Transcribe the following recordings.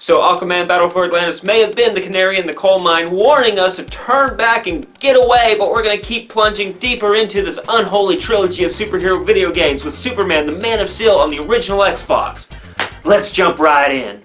So Aquaman Battle for Atlantis may have been the canary in the coal mine, warning us to turn back and get away, but we're going to keep plunging deeper into this unholy trilogy of superhero video games with Superman, the Man of Steel on the original Xbox. Let's jump right in.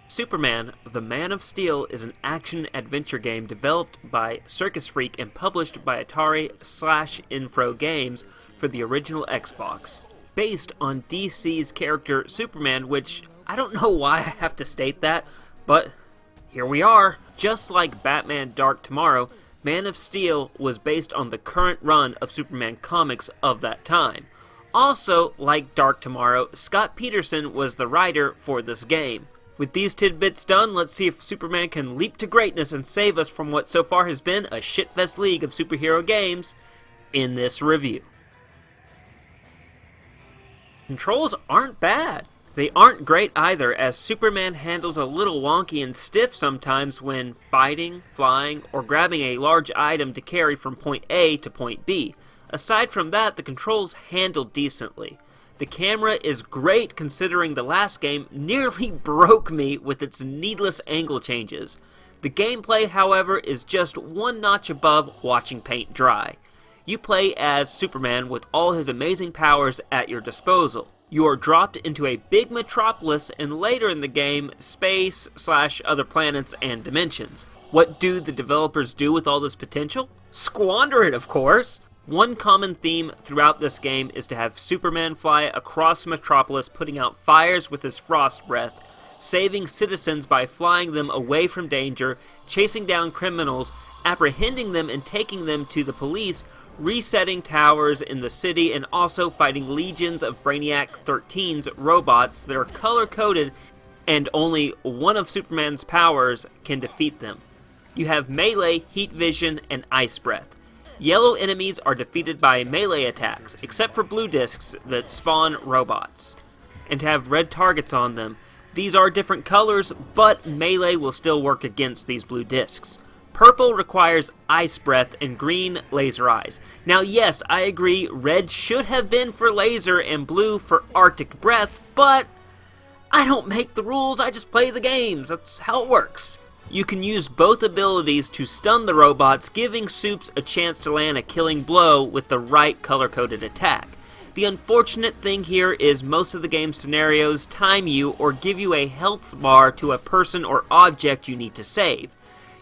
Superman, the Man of Steel is an action-adventure game developed by Circus Freak and published by Atari/Infro Games for the original Xbox. Based on DC's character Superman, which I don't know why I have to state that, but here we are. Just like Batman Dark Tomorrow, Man of Steel was based on the current run of Superman comics of that time. Also, like Dark Tomorrow, Scott Peterson was the writer for this game. With these tidbits done, let's see if Superman can leap to greatness and save us from what so far has been a shitfest league of superhero games in this review. Controls aren't bad. They aren't great either, as Superman handles a little wonky and stiff sometimes when fighting, flying, or grabbing a large item to carry from point A to point B. Aside from that, the controls handle decently. The camera is great considering the last game nearly broke me with its needless angle changes. The gameplay, however, is just one notch above watching paint dry. You play as Superman with all his amazing powers at your disposal. You are dropped into a big metropolis and later in the game, space/other planets and dimensions. What do the developers do with all this potential? Squander it, of course! One common theme throughout this game is to have Superman fly across Metropolis, putting out fires with his frost breath, saving citizens by flying them away from danger, chasing down criminals, apprehending them and taking them to the police, resetting towers in the city, and also fighting legions of Brainiac 13's robots that are color-coded and only one of Superman's powers can defeat them. You have melee, heat vision, and ice breath. Yellow enemies are defeated by melee attacks, except for blue discs that spawn robots, and have red targets on them. These are different colors, but melee will still work against these blue discs. Purple requires ice breath and green laser eyes. Now yes, I agree, red should have been for laser and blue for arctic breath, but I don't make the rules, I just play the games. That's how it works. You can use both abilities to stun the robots, giving Supes a chance to land a killing blow with the right color-coded attack. The unfortunate thing here is most of the game scenarios time you or give you a health bar to a person or object you need to save.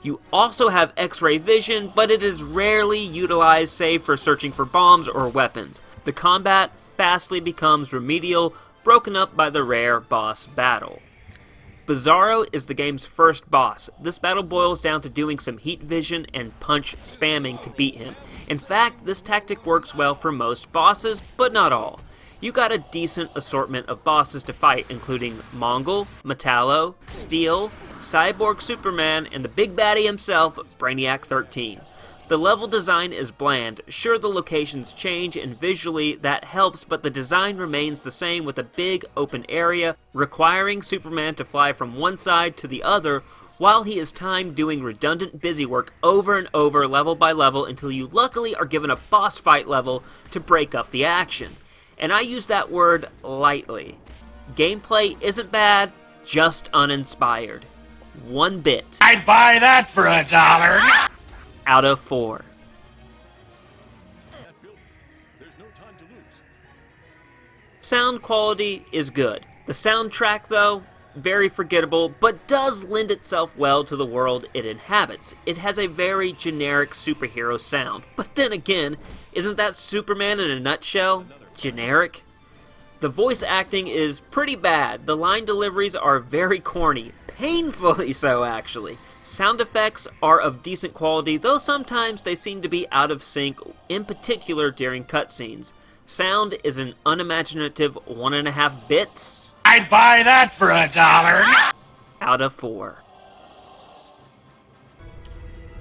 You also have X-ray vision, but it is rarely utilized save for searching for bombs or weapons. The combat fastly becomes remedial, broken up by the rare boss battle. Bizarro is the game's first boss. This battle boils down to doing some heat vision and punch spamming to beat him. In fact, this tactic works well for most bosses, but not all. You got a decent assortment of bosses to fight, including Mongol, Metallo, Steele, Cyborg Superman, and the big baddie himself, Brainiac 13. The level design is bland. Sure, the locations change and visually that helps, but the design remains the same with a big open area requiring Superman to fly from one side to the other while he is timed doing redundant busywork over and over level by level until you luckily are given a boss fight level to break up the action. And I use that word lightly. Gameplay isn't bad, just uninspired. 1 bit. I'd buy that for $1. Out of 4. Sound quality is good. The soundtrack, though, very forgettable, but does lend itself well to the world it inhabits. It has a very generic superhero sound, but then again, isn't that Superman in a nutshell? Generic? The voice acting is pretty bad. The line deliveries are very corny. Painfully so, actually. Sound effects are of decent quality, though sometimes they seem to be out of sync, in particular during cutscenes. Sound is an unimaginative 1.5 bits. I'd buy that for $1. Out of 4.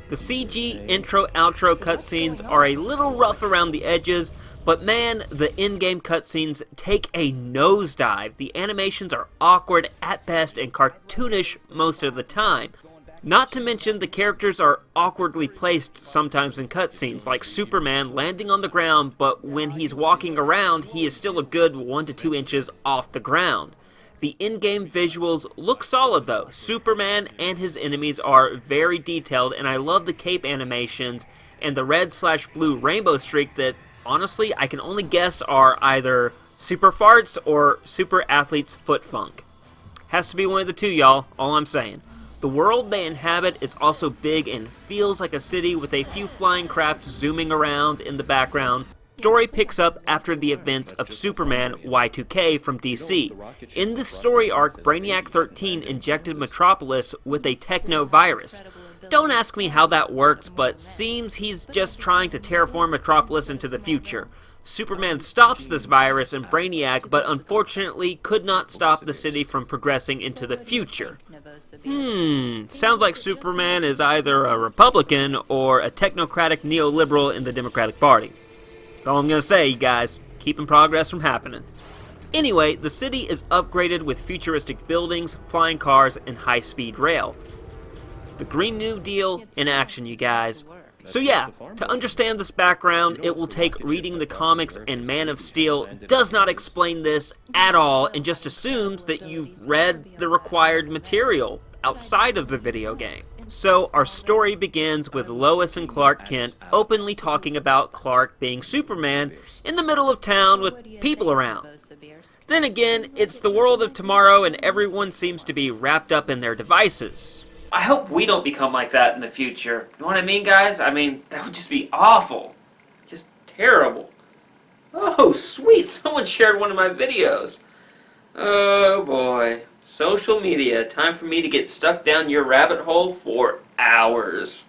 The CG intro-outro cutscenes are a little rough around the edges, but man, the in-game cutscenes take a nosedive. The animations are awkward at best and cartoonish most of the time. Not to mention the characters are awkwardly placed sometimes in cutscenes, like Superman landing on the ground, but when he's walking around, he is still a good 1 to 2 inches off the ground. The in-game visuals look solid though. Superman and his enemies are very detailed, and I love the cape animations and the red/blue rainbow streak that, honestly, I can only guess are either super farts or super athlete's foot funk. Has to be one of the two, y'all, all I'm saying. The world they inhabit is also big and feels like a city with a few flying craft zooming around in the background. The story picks up after the events of Superman Y2K from DC. In this story arc, Brainiac 13 injected Metropolis with a techno-virus. Don't ask me how that works, but seems he's just trying to terraform Metropolis into the future. Superman stops this virus in Brainiac, but unfortunately could not stop the city from progressing into the future. Sounds like Superman is either a Republican or a technocratic neoliberal in the Democratic Party. That's all I'm gonna say, you guys. Keeping progress from happening. Anyway, the city is upgraded with futuristic buildings, flying cars, and high-speed rail. The Green New Deal in action, you guys. So yeah, to understand this background, it will take reading the comics, and Man of Steel does not explain this at all and just assumes that you've read the required material outside of the video game. So our story begins with Lois and Clark Kent openly talking about Clark being Superman in the middle of town with people around. Then again, it's the world of tomorrow and everyone seems to be wrapped up in their devices. I hope we don't become like that in the future. You know what I mean, guys? I mean, that would just be awful. Just terrible. Oh, sweet. Someone shared one of my videos. Oh, boy. Social media. Time for me to get stuck down your rabbit hole for hours.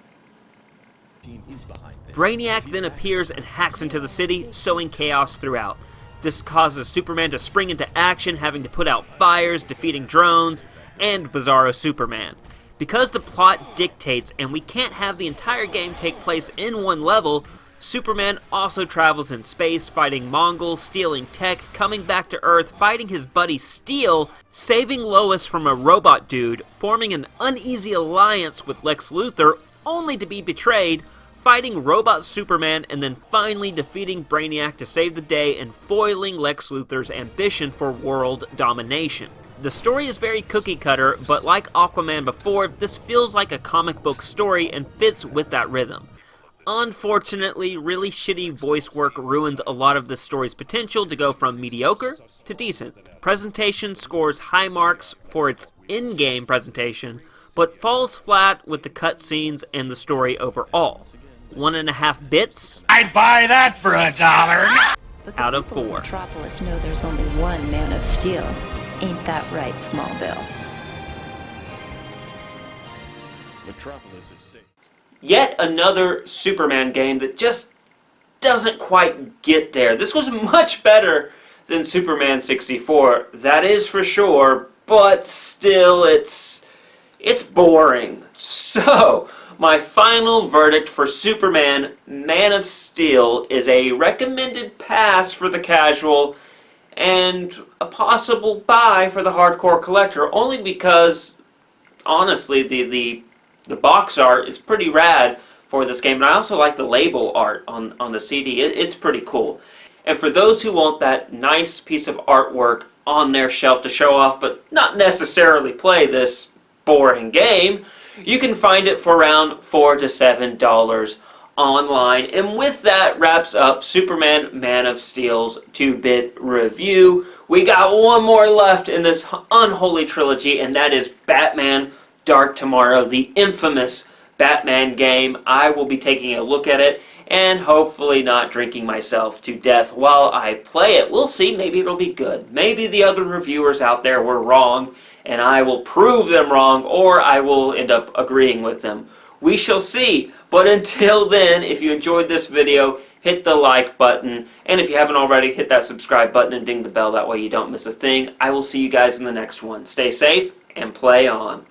Brainiac then appears and hacks into the city, sowing chaos throughout. This causes Superman to spring into action, having to put out fires, defeating drones, and Bizarro Superman. Because the plot dictates and we can't have the entire game take place in one level, Superman also travels in space, fighting Mongols, stealing tech, coming back to Earth, fighting his buddy Steele, saving Lois from a robot dude, forming an uneasy alliance with Lex Luthor, only to be betrayed, fighting Robot Superman, and then finally defeating Brainiac to save the day and foiling Lex Luthor's ambition for world domination. The story is very cookie cutter, but like Aquaman before, this feels like a comic book story and fits with that rhythm. Unfortunately, really shitty voice work ruins a lot of this story's potential to go from mediocre to decent. Presentation scores high marks for its in-game presentation, but falls flat with the cutscenes and the story overall. 1.5 bits? I'd buy that for $1. Out of 4. Metropolis know there's only one Man of Steel. Ain't that right, Smallville? Metropolis is safe. Yet another Superman game that just doesn't quite get there. This was much better than Superman 64, that is for sure, but still it's boring. So, my final verdict for Superman Man of Steel is a recommended pass for the casual and a possible buy for the hardcore collector, only because, honestly, the box art is pretty rad for this game, and I also like the label art on the CD. It's pretty cool. And for those who want that nice piece of artwork on their shelf to show off, but not necessarily play this boring game, you can find it for around $4 to $7 online. And with that wraps up Superman Man of Steel's 2-bit review. We got one more left in this unholy trilogy, and that is Batman Dark Tomorrow, the infamous Batman game. I will be taking a look at it and hopefully not drinking myself to death while I play it. We'll see, maybe it'll be good. Maybe the other reviewers out there were wrong and I will prove them wrong, or I will end up agreeing with them. We shall see. But until then, if you enjoyed this video, hit the like button. And if you haven't already, hit that subscribe button and ding the bell. That way you don't miss a thing. I will see you guys in the next one. Stay safe and play on.